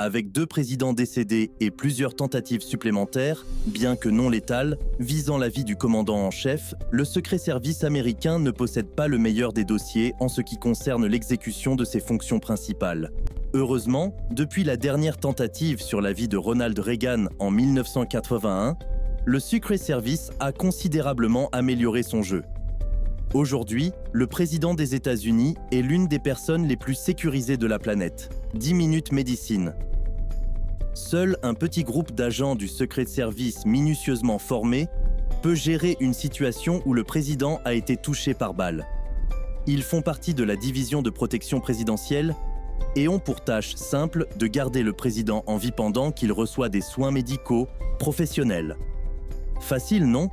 avec 2 présidents décédés et plusieurs tentatives supplémentaires, bien que non létales, visant la vie du commandant en chef, le Secret Service américain ne possède pas le meilleur des dossiers en ce qui concerne l'exécution de ses fonctions principales. Heureusement, depuis la dernière tentative sur la vie de Ronald Reagan en 1981, le Secret Service a considérablement amélioré son jeu. Aujourd'hui, le président des États-Unis est l'une des personnes les plus sécurisées de la planète. 10 minutes médecine. Seul un petit groupe d'agents du Secret Service minutieusement formés peut gérer une situation où le président a été touché par balle. Ils font partie de la division de protection présidentielle et ont pour tâche simple de garder le président en vie pendant qu'il reçoit des soins médicaux professionnels. Facile, non ?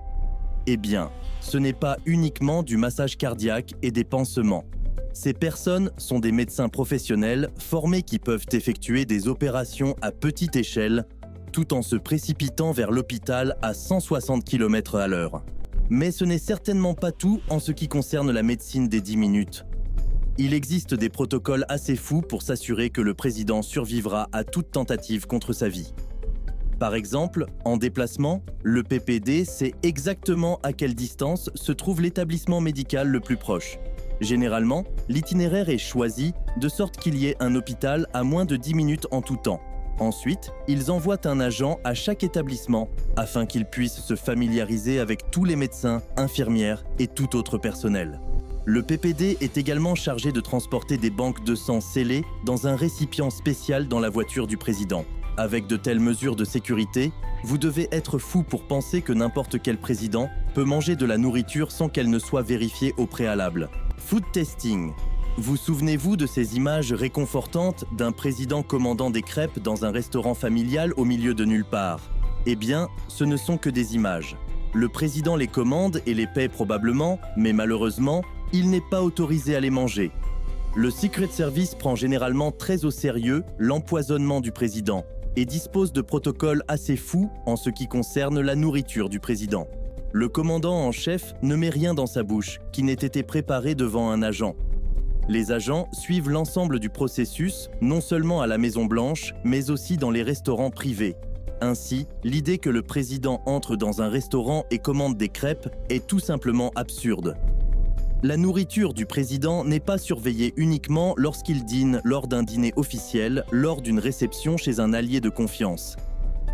Eh bien, ce n'est pas uniquement du massage cardiaque et des pansements. Ces personnes sont des médecins professionnels formés qui peuvent effectuer des opérations à petite échelle tout en se précipitant vers l'hôpital à 160 km/h. Mais ce n'est certainement pas tout en ce qui concerne la médecine des 10 minutes. Il existe des protocoles assez fous pour s'assurer que le président survivra à toute tentative contre sa vie. Par exemple, en déplacement, le PPD sait exactement à quelle distance se trouve l'établissement médical le plus proche. Généralement, l'itinéraire est choisi de sorte qu'il y ait un hôpital à moins de 10 minutes en tout temps. Ensuite, ils envoient un agent à chaque établissement afin qu'il puisse se familiariser avec tous les médecins, infirmières et tout autre personnel. Le PPD est également chargé de transporter des banques de sang scellées dans un récipient spécial dans la voiture du président. Avec de telles mesures de sécurité, vous devez être fou pour penser que n'importe quel président peut manger de la nourriture sans qu'elle ne soit vérifiée au préalable. Food testing. Vous souvenez-vous de ces images réconfortantes d'un président commandant des crêpes dans un restaurant familial au milieu de nulle part ? Eh bien, ce ne sont que des images. Le président les commande et les paie probablement, mais malheureusement, il n'est pas autorisé à les manger. Le Secret Service prend généralement très au sérieux l'empoisonnement du président et dispose de protocoles assez fous en ce qui concerne la nourriture du président. Le commandant en chef ne met rien dans sa bouche qui n'ait été préparé devant un agent. Les agents suivent l'ensemble du processus, non seulement à la Maison-Blanche, mais aussi dans les restaurants privés. Ainsi, l'idée que le président entre dans un restaurant et commande des crêpes est tout simplement absurde. La nourriture du président n'est pas surveillée uniquement lorsqu'il dîne lors d'un dîner officiel, lors d'une réception chez un allié de confiance.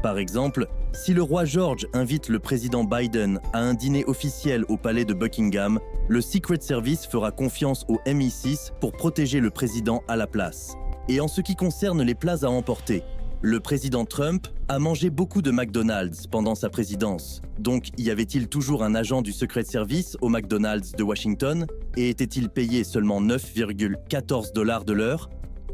Par exemple, si le roi George invite le président Biden à un dîner officiel au palais de Buckingham, le Secret Service fera confiance au MI6 pour protéger le président à la place. Et en ce qui concerne les plats à emporter, le président Trump a mangé beaucoup de McDonald's pendant sa présidence. Donc, y avait-il toujours un agent du Secret Service au McDonald's de Washington et était-il payé seulement 9,14 $ de l'heure ?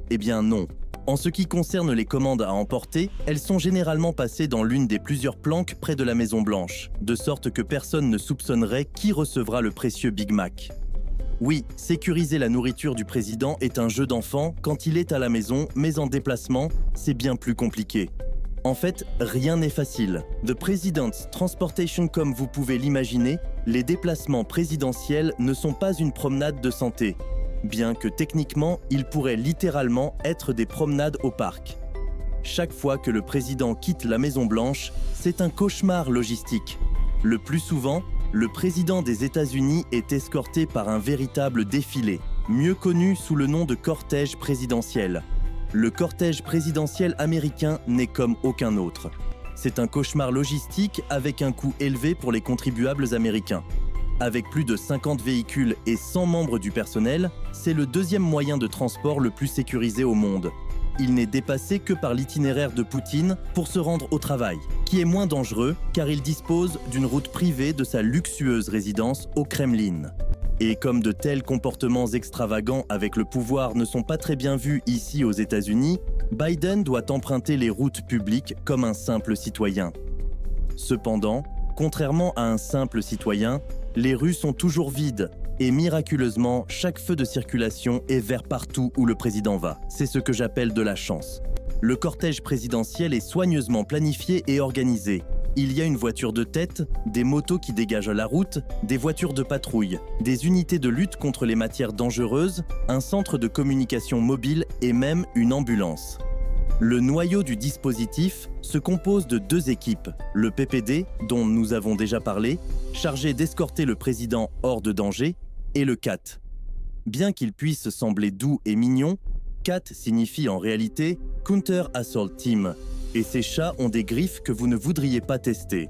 Eh bien non. En ce qui concerne les commandes à emporter, elles sont généralement passées dans l'une des plusieurs planques près de la Maison-Blanche, de sorte que personne ne soupçonnerait qui recevra le précieux Big Mac. Oui, sécuriser la nourriture du président est un jeu d'enfant quand il est à la maison, mais en déplacement, c'est bien plus compliqué. En fait, rien n'est facile. The President's Transportation, comme vous pouvez l'imaginer, les déplacements présidentiels ne sont pas une promenade de santé, bien que techniquement, ils pourraient littéralement être des promenades au parc. Chaque fois que le président quitte la Maison-Blanche, c'est un cauchemar logistique. Le plus souvent, le président des États-Unis est escorté par un véritable défilé, mieux connu sous le nom de cortège présidentiel. Le cortège présidentiel américain n'est comme aucun autre. C'est un cauchemar logistique avec un coût élevé pour les contribuables américains. Avec plus de 50 véhicules et 100 membres du personnel, c'est le deuxième moyen de transport le plus sécurisé au monde. Il n'est dépassé que par l'itinéraire de Poutine pour se rendre au travail, qui est moins dangereux car il dispose d'une route privée de sa luxueuse résidence au Kremlin. Et comme de tels comportements extravagants avec le pouvoir ne sont pas très bien vus ici aux États-Unis, Biden doit emprunter les routes publiques comme un simple citoyen. Cependant, contrairement à un simple citoyen, les rues sont toujours vides et miraculeusement, chaque feu de circulation est vert partout où le président va. C'est ce que j'appelle de la chance. Le cortège présidentiel est soigneusement planifié et organisé. Il y a une voiture de tête, des motos qui dégagent la route, des voitures de patrouille, des unités de lutte contre les matières dangereuses, un centre de communication mobile et même une ambulance. Le noyau du dispositif se compose de 2 équipes, le PPD, dont nous avons déjà parlé, chargé d'escorter le président hors de danger, et le CAT. Bien qu'il puisse sembler doux et mignon, CAT signifie en réalité Counter Assault Team, et ces chats ont des griffes que vous ne voudriez pas tester.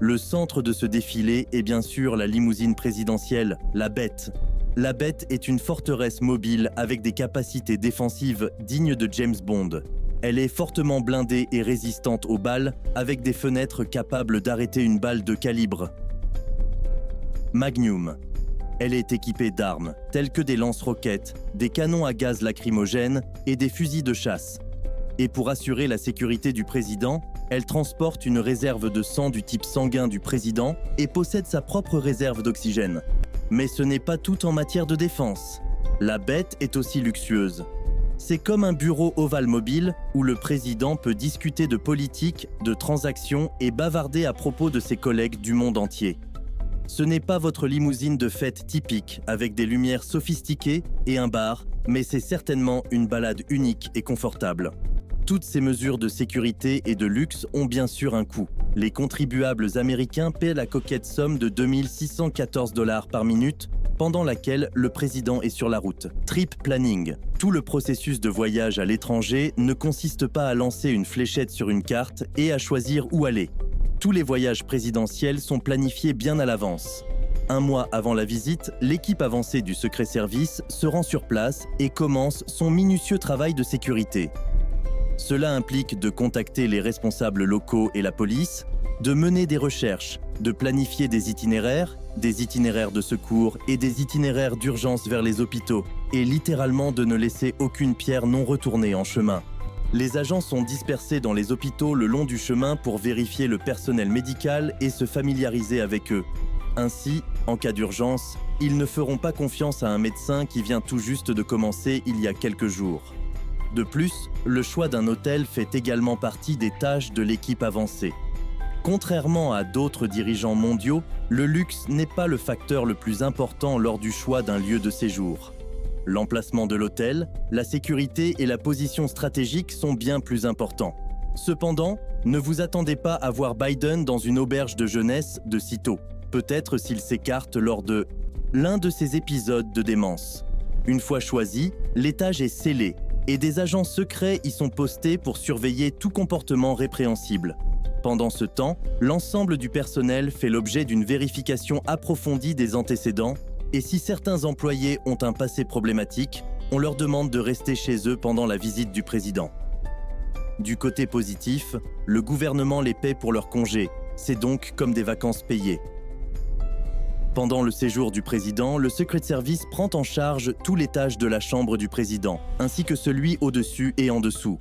Le centre de ce défilé est bien sûr la limousine présidentielle, la Bête. La Bête est une forteresse mobile avec des capacités défensives dignes de James Bond. Elle est fortement blindée et résistante aux balles, avec des fenêtres capables d'arrêter une balle de calibre Magnum. Elle est équipée d'armes, telles que des lance-roquettes, des canons à gaz lacrymogène et des fusils de chasse. Et pour assurer la sécurité du président, elle transporte une réserve de sang du type sanguin du président et possède sa propre réserve d'oxygène. Mais ce n'est pas tout en matière de défense. La Bête est aussi luxueuse. C'est comme un bureau ovale mobile où le président peut discuter de politique, de transactions et bavarder à propos de ses collègues du monde entier. Ce n'est pas votre limousine de fête typique avec des lumières sophistiquées et un bar, mais c'est certainement une balade unique et confortable. Toutes ces mesures de sécurité et de luxe ont bien sûr un coût. Les contribuables américains paient la coquette somme de 2 614 $ par minute, pendant laquelle le président est sur la route. Trip planning. Tout le processus de voyage à l'étranger ne consiste pas à lancer une fléchette sur une carte et à choisir où aller. Tous les voyages présidentiels sont planifiés bien à l'avance. 1 mois avant la visite, l'équipe avancée du Secret Service se rend sur place et commence son minutieux travail de sécurité. Cela implique de contacter les responsables locaux et la police, de mener des recherches, de planifier des itinéraires de secours et des itinéraires d'urgence vers les hôpitaux, et littéralement de ne laisser aucune pierre non retournée en chemin. Les agents sont dispersés dans les hôpitaux le long du chemin pour vérifier le personnel médical et se familiariser avec eux. Ainsi, en cas d'urgence, ils ne feront pas confiance à un médecin qui vient tout juste de commencer il y a quelques jours. De plus, le choix d'un hôtel fait également partie des tâches de l'équipe avancée. Contrairement à d'autres dirigeants mondiaux, le luxe n'est pas le facteur le plus important lors du choix d'un lieu de séjour. L'emplacement de l'hôtel, la sécurité et la position stratégique sont bien plus importants. Cependant, ne vous attendez pas à voir Biden dans une auberge de jeunesse de sitôt, peut-être s'il s'écarte lors de l'un de ces épisodes de démence. Une fois choisi, l'étage est scellé et des agents secrets y sont postés pour surveiller tout comportement répréhensible. Pendant ce temps, l'ensemble du personnel fait l'objet d'une vérification approfondie des antécédents et si certains employés ont un passé problématique, on leur demande de rester chez eux pendant la visite du président. Du côté positif, le gouvernement les paie pour leurs congés, c'est donc comme des vacances payées. Pendant le séjour du président, le Secret Service prend en charge tout l'étage de la chambre du président, ainsi que celui au-dessus et en dessous.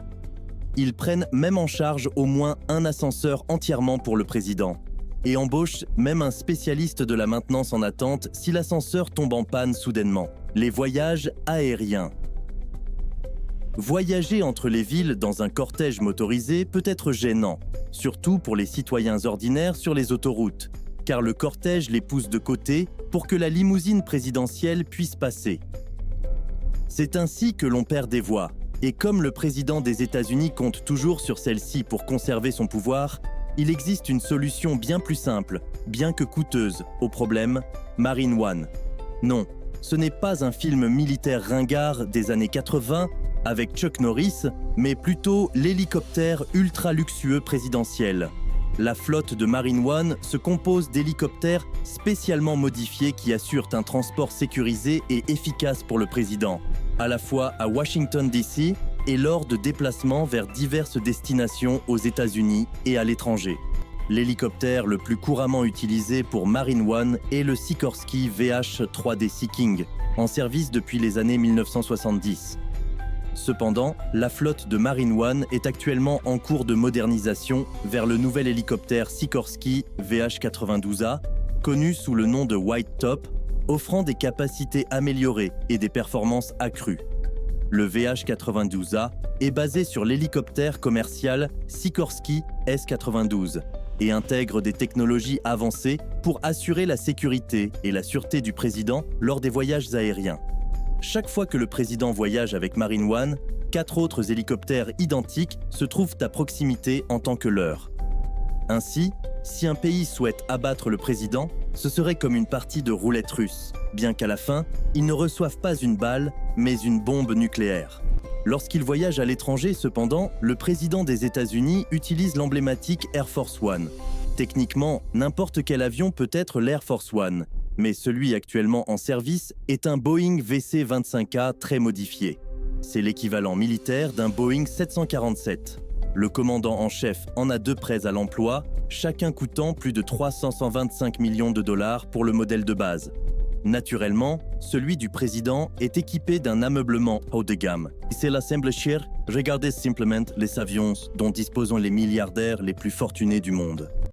Ils prennent même en charge au moins un ascenseur entièrement pour le président et embauchent même un spécialiste de la maintenance en attente si l'ascenseur tombe en panne soudainement. Les voyages aériens. Voyager entre les villes dans un cortège motorisé peut être gênant, surtout pour les citoyens ordinaires sur les autoroutes, car le cortège les pousse de côté pour que la limousine présidentielle puisse passer. C'est ainsi que l'on perd des voix. Et comme le président des États-Unis compte toujours sur celle-ci pour conserver son pouvoir, il existe une solution bien plus simple, bien que coûteuse, au problème, Marine One. Non, ce n'est pas un film militaire ringard des années 80 avec Chuck Norris, mais plutôt l'hélicoptère ultra luxueux présidentiel. La flotte de Marine One se compose d'hélicoptères spécialement modifiés qui assurent un transport sécurisé et efficace pour le président, à la fois à Washington DC et lors de déplacements vers diverses destinations aux États-Unis et à l'étranger. L'hélicoptère le plus couramment utilisé pour Marine One est le Sikorsky VH-3D Sea King, en service depuis les années 1970. Cependant, la flotte de Marine One est actuellement en cours de modernisation vers le nouvel hélicoptère Sikorsky VH-92A, connu sous le nom de White Top, offrant des capacités améliorées et des performances accrues. Le VH-92A est basé sur l'hélicoptère commercial Sikorsky S-92 et intègre des technologies avancées pour assurer la sécurité et la sûreté du président lors des voyages aériens. Chaque fois que le président voyage avec Marine One, 4 autres hélicoptères identiques se trouvent à proximité en tant que leurs. Ainsi, si un pays souhaite abattre le président, ce serait comme une partie de roulette russe, bien qu'à la fin, ils ne reçoivent pas une balle, mais une bombe nucléaire. Lorsqu'il voyage à l'étranger, cependant, le président des États-Unis utilise l'emblématique Air Force One. Techniquement, n'importe quel avion peut être l'Air Force One, mais celui actuellement en service est un Boeing VC-25A très modifié. C'est l'équivalent militaire d'un Boeing 747. Le commandant en chef en a 2 prêts à l'emploi, chacun coûtant plus de 325 millions de dollars pour le modèle de base. Naturellement, celui du président est équipé d'un ameublement haut de gamme. Si c'est la simple cher, regardez simplement les avions dont disposent les milliardaires les plus fortunés du monde.